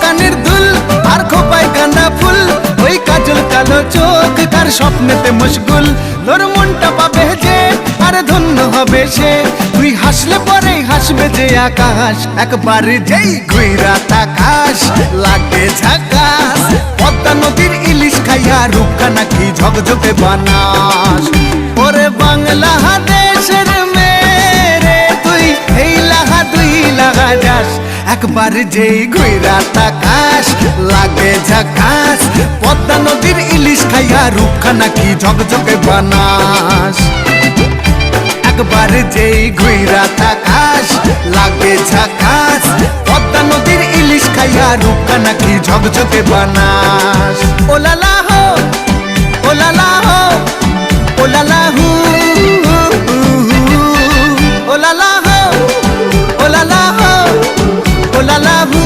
কানের দুল আর খোপায় গাঁদা ফুল, ওই কাজল কালো চোখ কার স্বপ্নেতে মশগুল। তোর মনটা পাবে যে আর ধন্য হবে সে, তুই হাসলে পরে হাসবে যে আকাশ। একবার যেই ঘুইরা তাকাস লাগে ঝাকাস, পদ্মা নদীর ইলিশ খাইয়া রূপখানা কি ঝকঝকে বানাস। ওরে বাংলা দেশের মেরে তুই এই লাহা দুই লাগা যাস, একবার যেই ঘুইরা তাকাস লাগে ঝাকাস, পদ্মা নদীর ইলিশ খাইয়া রূপখানা কি ঝকঝকে বানাস। একবার যেই ঘুইরা তাকাস লাগে ঝাকাস, পদ্মা নদীর ইলিশ খাইয়া রূপখানা কি ঝকঝকে বানাস। ও লালা হো, ও লালা হো, ও লালা হু, ও লালা হো, ও লালা হো, ও লালা হু।